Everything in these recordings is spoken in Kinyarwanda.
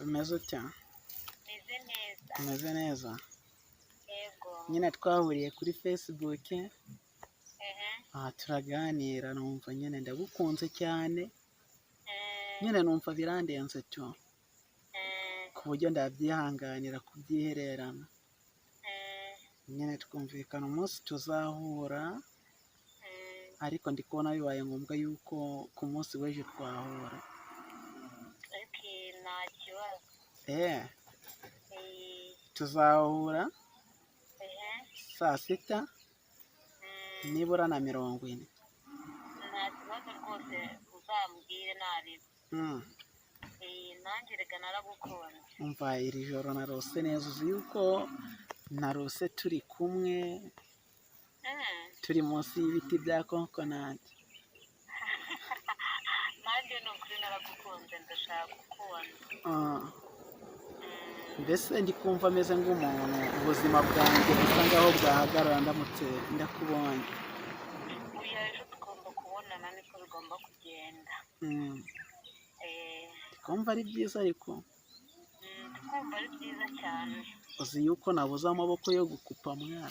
umeze ute? Meze neza. Umeze neza? Yego. Nyine twahuriye kuri Facebook, Ehe. turaganira numva nyine ndagukunze cyane, Eh, nyine numva birandenze tu, eh, ku buryo ndabyihanganira kubyihererana. eh, Nyine twumvikana umunsi tuzahura, ariko ndi kubona bibaye ngombwa yuko ku munsi w'ejo twahura. okay, nta kibazo. Eh, Eh, tuzahura ehe. saa sita nibura na 40. Nta kibazo rwose uzambwire nariba. Nanjye rega naragukunda. Umva iri joro narose neza, uzi yuko narose turi kumwe, turi munsi y'ibiti bya kokonati. Nanjye ni ukuri naragukunze ndashaka kukubona. Mbese ndi kumva ameze nk'umuntu ubuzima bwanjye busa ngaho bwahagarara ndamutse ndakubonye. Uyu ejo tugomba kubonana niko bigomba kugenda. Kumva ari byiza ariko Tukumva ari byiza cyane. uzi yuko nabuze amaboko yo gukupa mwana.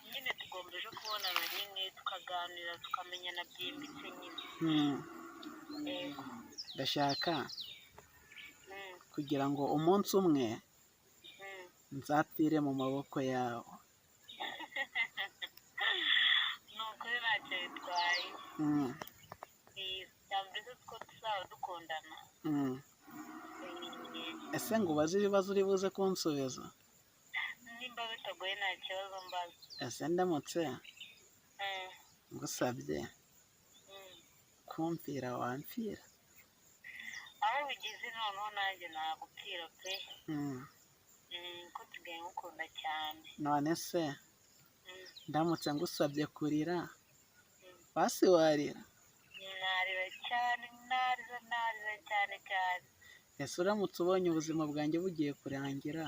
Nyine tugomba ejo kubonana nyine tukaganira tukamenyana byimbitse nyine. Yego. Ndashaka kugira ngo umunsi umwe nzapfire mu maboko yawe. Ni ukuri ntacyo bitwaye. Byambere ko tuzaba dukundana. Ese ngo ubaze ibibazo uri buze kunsubiza? Nimba bitagoye nta kibazo mbaza. Ese ndamutse ngusabye kumvira wamfira? Aho bigeze noneho nanjye nagupfira pe. Ko tugaye ngukunda cyane. None se ndamutse ngusabye kurira basi warira? Narira cyane, narira cyane cyane. Ese uramutse ubonye ubuzima bwanjye bugiye kurangira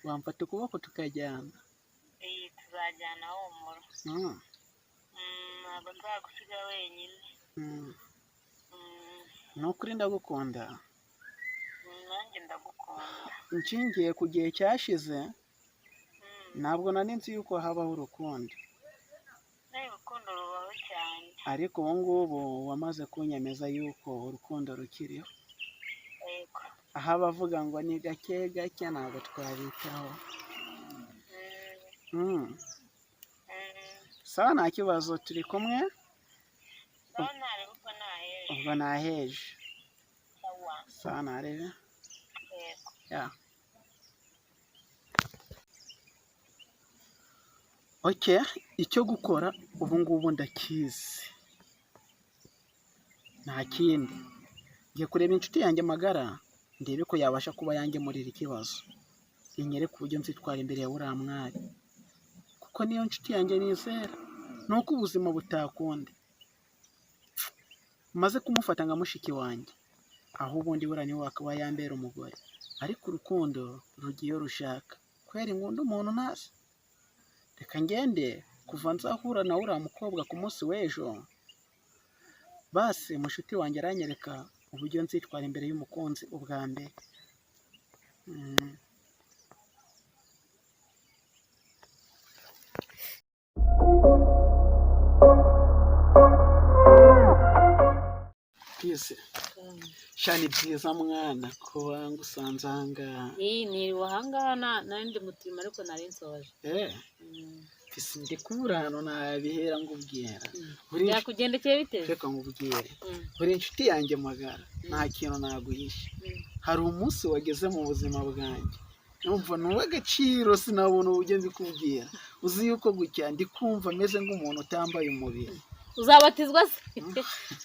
wamfata ukuboko tukajyana? Tuzajyana humura. Ntabwo nzagusiga wenyine. Ni ukuri ndagukunda. Nanjye ndagukunda. Nshingiye ku gihe cyashize ntabwo nari nzi yuko habaho urukundo, Urukundo rubaho cyane. ariko ubu ngubu wamaze kunyemeza yuko urukundo rukiriho. Yego. aho abavuga ngo ni gake gake ntabwo twabitaho. Sawa nta kibazo, turi kumwe. Sawa ntarebe ubwo naheje. Ubwo naheje. Sawa. Sawa narebe. Yego. Ya. Okay, icyo gukora ubu ngubu ndakizi. Nta kindi. Ngiye kureba inshuti yanjye magara, ndebe ko yabasha kuba yangemurira ikibazo. Inyereke uburyo nzitwara imbere ya buriya mwari. Kuko niyo nshuti yanjye nizera. Nuko ubuzima butakundi. Maze kumufata nka mushiki wanjye. Aho ubundi buriya niwe wakaba yambera umugore. Ariko urukundo rugiye rushaka. Kwera ingundo umuntu ntazi. Reka ngende kuva nzahura na uriya mukobwa ku munsi w'ejo. Basi mushuti wanjye aranyereka uburyo nzitwara imbere y'umukunzi ubwa mbere. Twese shani byiza mwana kuba ngusanze aha ngaha. Niriwe aha ngaha nandi mutima ariko nari nsoje. Fisi ndi kubura hano nabihera ngubwira. Byakugendekeye bite? Reka ngubwire. Buri inshuti yanjye magara nta kintu naguhisha. Hari umunsi wageze mu buzima bwanjye numva n'uw'agaciro sinabona uburyo mbikubwira. Uzi yuko gutya ndi kumva meze nk'umuntu utambaye umubiri. Uzabatizwa se?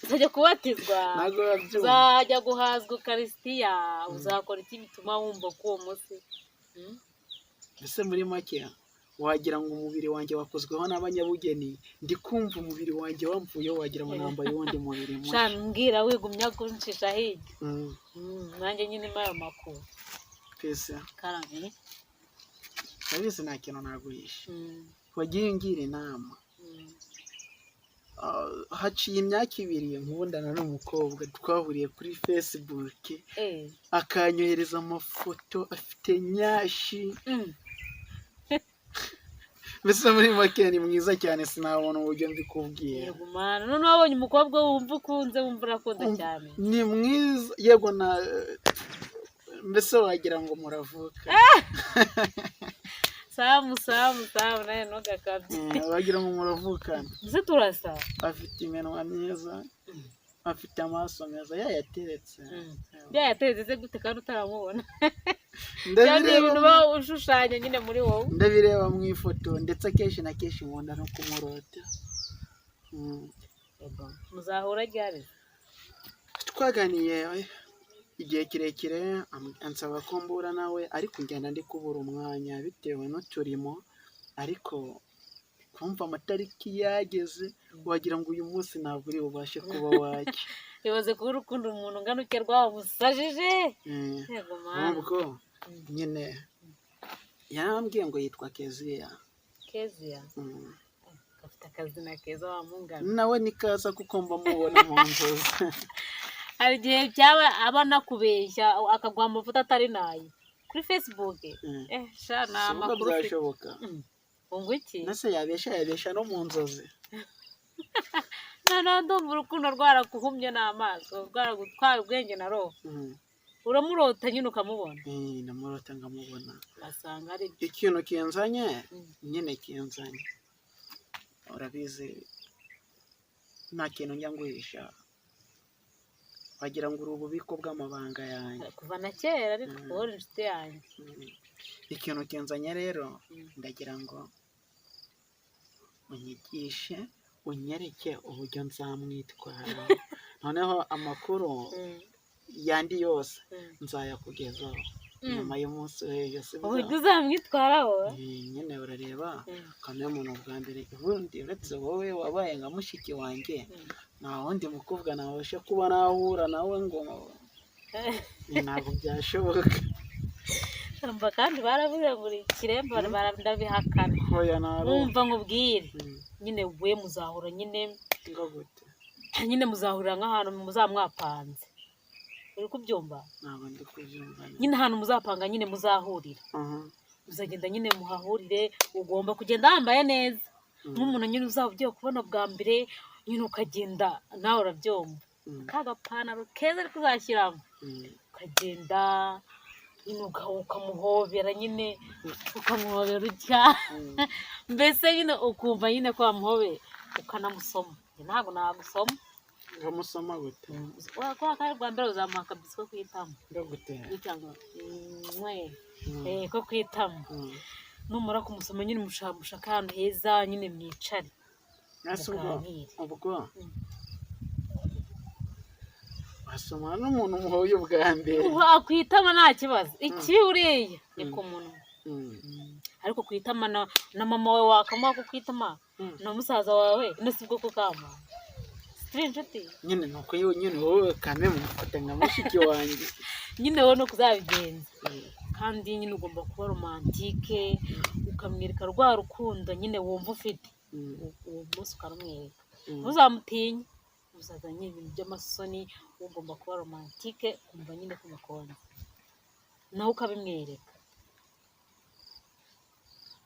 Uzajya kubatizwa? Ntabwo babyumva. Uzajya guhazwa Ukarisitiya? Uzakora iki bituma wumva ko uwo munsi? Mbese muri make wagira ngo umubiri wanjye wakozweho n'abanyabugeni. Ndi kumva umubiri wanjye wamvuyeho wagira ngo nambaye uwundi mubiri mushya. Shana mbwira wigumya kunshisha hirya. Nanjye nyine mayo makuru. Pesa. Karame. Ndabizi nta kintu naguhisha. Wagiye ungira inama. haciye imyaka 2 nkundana n'umukobwa twahuriye kuri Facebook akanyohereza amafoto afite nyashi mbese muri make ni mwiza cyane sinabona uburyo mbikubwiye. Yego mana none wabonye umukobwa wumva ukunze wumva urakunze cyane. Ni mwiza yego na mbese wagira ngo muravuka. Samu naye ntugakabye. Wagira ngo muravukana. Nzi turasa. Afite iminwa myiza. Afite amaso meza yayateretse. Yayateretse gute kandi utaramubona? Ndabireba ibintu ba ushushanya nyine muri wowe. Ndabireba mu ifoto ndetse akenshi na kenshi nkunda no kumurota. Muzahura ryari? Twaganiye igihe kirekire ansaba ko mbura nawe ariko ngenda ndi kubura umwanya bitewe n'uturimo ariko kumva amatariki yageze wagira ngo uyu munsi ntabwo uri bubashe kuba wake. Ibaze kuba urukundo umuntu ngana uke rwamusajije. Yego mana. Ubwo nyine yarambwiye ngo yitwa Kezia. Afite akazina keza wa mungana. Nawe nikaza kuko mba mubona mu nzozi. Hari igihe byaba abana kubeshya akagwa amavuta atari nayi kuri Facebook. Sha na amakuru byashoboka. Ngo iki? Nase yabesha no mu nzozi. Ndumva urukundo rwarakuhumye n'amaso rwaragutwara ubwenge na roho. Uramurota nyine ukamubona. Namurota ngamubona. Basanga ari ikintu kenzanye nyine kenzanye. Urabizi nta kintu njya nguhisha. Wagira ngo uri ububiko bw'amabanga yanjye kuva na kera ariko wowe inshuti yanjye. Ikintu kenzanye rero ndagira ngo unyigishe unyereke uburyo nzamwitwara noneho amakuru yandi yose nzayakugezaho nyuma y'umunsi w'ejo sibyo. Uburyo uzamwitwaraho nyine urareba kamwe muntu bwa mbere ubundi uretse wowe wabaye nka mushiki wanjye nta wundi mukobwa nabasha kuba nahura nawe ngo ntabwo byashoboka. Mba kandi baravuze ngo ikirembo barabihakana. Wumva nkubwire nyine we muzahura nyine muzahurira nk'ahantu muzamwapanze. Uri kubyumva? Ntabwo ndi kubyumva. Nyine ahantu muzapanga nyine muzahurira. Uzagenda nyine muhahurire ugomba kugenda wambaye neza. Nk'umuntu nyine uzaba ugiye kubona bwa mbere nyine ukagenda nawe urabyumva. Kagapantaro keza ariko uzashyiramo. Ukagenda nyine ukamuhobera nyine ukamuhobera utya. Mbese nyine ukumva nyine ko wamuhobeye ukanamusoma. Ntabwo nagusoma. Uramusoma gute? Kwa kare bwa mbere uzamuha akabisi ko kwitamo. Ndagute. Cyangwa ko kwitamo. Numara kumusoma nyine mushaka ahantu heza nyine mwicare. Ubwo wasoma n'umuntu muhoye ubwa mbere. Wakwitama nta kibazo. Ikibi uriya ni ku muntu. Ariko kwitama na mama wawe wakamuha ko kwitama na musaza wawe nasibwo ko kama. Inshuti nyine nuko nyine wowe kame mufata nka mushiki wanjye nyine wowe no kuzabigenza kandi nyine ugomba kuba romantike ukamwereka rwa rukundo nyine wumva ufite uwo munsi ukamwereka ntuzamutinya uzazanye ibintu by'amasoni ugomba kuba romantike kumva nyine kumukonda nawe ukabimwereka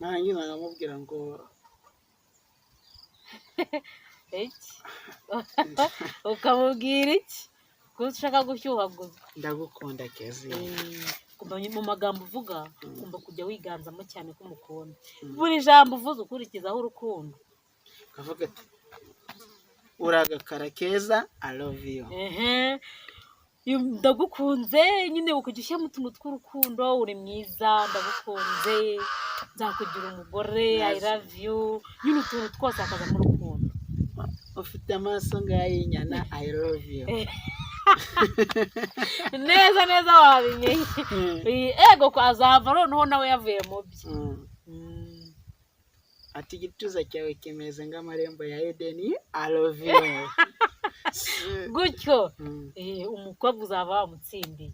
nanjye namubwira ngo ukamubwira iki ko ushaka gushyuhaguza. Ndagukunda Kezia. Mu magambo uvuga ugomba kujya wiganzamo cyane ko umukunda. Buri jambo uvuze ukurikizaho urukundo. Kavuga ati uragakara keza I love you. Ndagukunze nyine ukujya ushyiramo utuntu tw'urukundo uri mwiza ndagukunze nzakugira umugore I love you nyine utuntu twose akaza mu rukundo. Ufite amaso ngay'inyana I love you. Neza wabimenye. Ego ko azava noneho nawe yavuye mu byo. Ati igituza cyawe kimeze nk'amarembo ya Edeni I love you. Gutyo umukobwa uzaba wamutsindiye.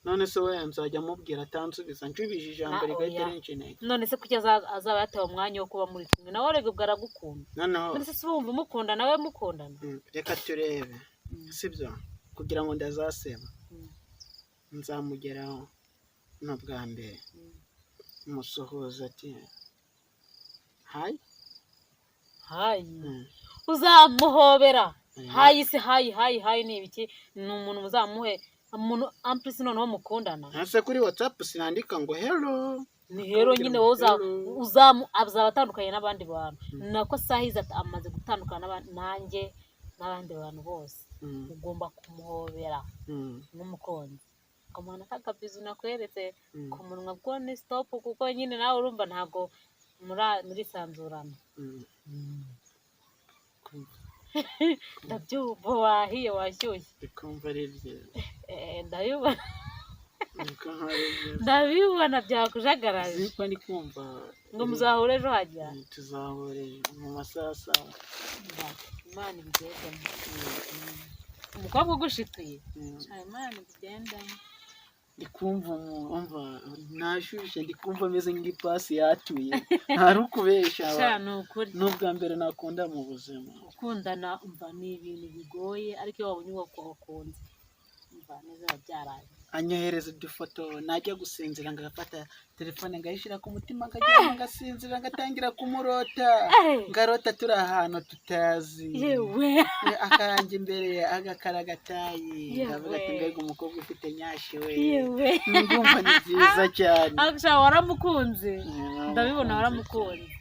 none se we nzajya amubwira atansubiza nshubije ijambo rigahita rinca intege. none se kuki azaba yatewe umwanya wo kuba muri kumwe nawe rega ubwo aragukunda none se wumva umukunda nawe mukundana. reka turebe sibyo kugira ngo ndazaseba nzamugeraho no bwa mbere musuhuza ati hayi uzamuhobera hayi se hayi ni ibiki ni umuntu muzamuhe umuntu ampurisi noneho mukundana. ese kuri WhatsApp sinandika ngo hello ni hero nyine wowe azaba atandukanye n'abandi bantu nako sahizi amaze gutandukana nanjye n'abandi bantu bose ugomba kumuhobera nk'umukunzi ukamuhana kakabizu nakweretse ku munwa bwo ni stop kuko nyine nawe urumva ntabwo muri sanzurana. ndabyumva wahiye washyushye bikumva ari byiza ndabibona byakujagaraje ziko ndi kumva ngo muzahure ejo hajya tuzahure mu masaha sawa imana ibigendamo umukobwa ugushituye imana ibigendamo ndikumva umva nashushe ndikumva ameze nk'ipasi yatuye ntari ukubesha ni ukuri n'ubwa mbere nakunda mu buzima. gukundana umva ni ibintu bigoye ariko iyo wabonye uwo wakunze umva neza byarangiye. Anyohereza udufoto najya gusinzira ngafata telefone ngayishyira ku mutima ngajya ngasinzira ngatangira kumurota ngarota turi ahantu tutazi yewe akanje imbere agakara gatayi ngavuga ati mbega umukobwa ufite nyashi we yewe ngumva ni byiza cyane akisha waramukunze ndabibona waramukunze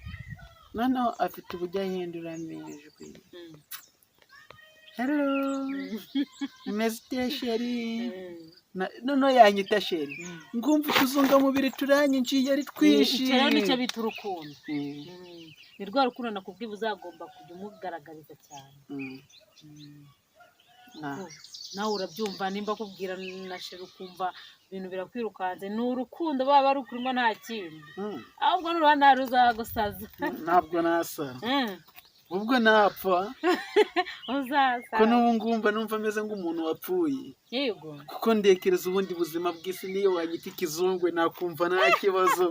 noneho afite ubujya ahindura amajwi hello umeze sheri noneho yanyita sheri ngumva utuzungamubiri turanyinjiye ari twinshi icyo rero nicyo bita urukundo ni rwa rukundo nakubwiye uzagomba kujya umugaragariza cyane nawe urabyumva nimba akubwira na sheri ukumva ibintu birakwirukanze ni urukundo baba rukurimo nta kindi ahubwo n'uruhande hari uzagusaza ntabwo nasara ubwo napfa uzaza ko n'ubu ngumva numva ameze nk'umuntu wapfuye yego kuko ndekereza ubundi buzima bw'isi niyo wanyita ikizungwe nakumva nta kibazo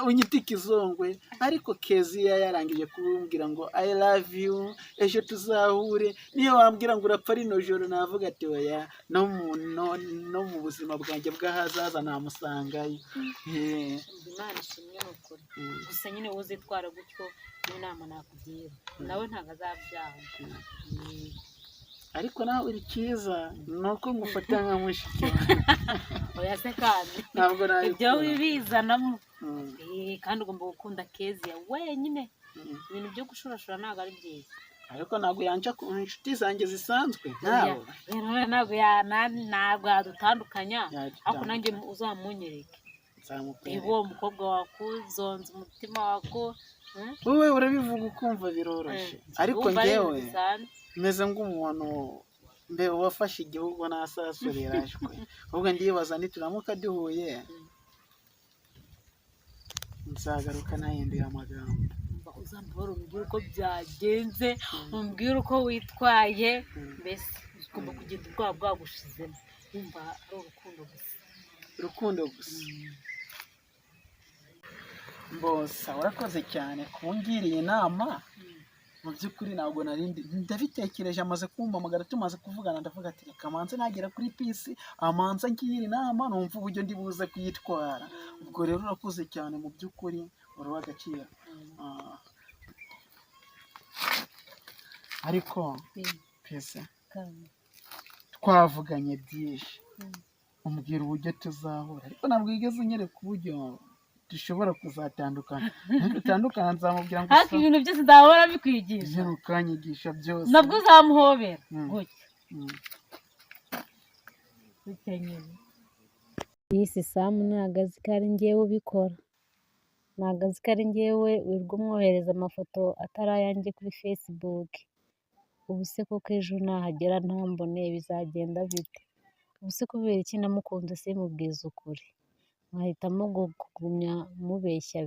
unyita ikizungwe ariko Keziya yarangije kumbwira ngo I love you ejo tuzahure niyo wambwira ngo urapfa rino joro navuga ati oya no mu buzima bwanjye bw'ahazaza namusangayo. Imana ishimwe n'ukuri gusa nyine uzitwara gutyo n'inama nakugira nawe ntabwo azabyanga ariko nawe uri cyiza nuko ngufata nka mushiki oya se kandi ntabwo nawe ibyo wibizanamo kandi ugomba gukunda Keziya wenyine ibintu byo gushurashura ntabwo ari byiza ariko ntabwo yanja ku inshuti zanjye zisanzwe ntabwo yadutandukanya ariko nanjye uzamunyereke uwo mukobwa wakuzonze umutima wako wowe urabivuga ukumva biroroshye ariko njyewe meze nk'umuntu wafashe igihugu ntasasurerajwe ahubwo ndibaza nituramuka duhuye nzagaruka nahinduye amagambo uzambara umbwire uko byagenze umbwire uko witwaye mbese ugomba kugenda ubwoba bwagushizemo wumva ari urukundo gusa mbosa urakoze cyane kungiriye inama mu by'ukuri ntabwo narindi ndabitekereje amaze kumpamagara tumaze kuvugana ndavuga ati reka manze nagera kuri pisi amanza ngira inama numva uburyo ndi buze kuyitwara ubwo rero urakoze cyane mu by'ukuri uruha agaciro ariko pese twavuganye byinshi umbwira uburyo tuzahura ariko ntabwo wigeze unyereka uburyo dushobora kuzatandukana dutandukana nzamubwira ngo ariko ibintu byose ndahora bikwigisha ukanyigisha byose nabwo uzamuhobera gutya yisi Samu ntabwo azi ko ari njyewe ubikora ntabwo azi ko ari njyewe wirirwa umwohereza amafoto atari ayanjye kuri Facebook ubu se koko ejo nahagera ntambone bizagenda bite ubu se kubera iki namukunze simubwiza ukuri nkahitamo kugumya mubeshya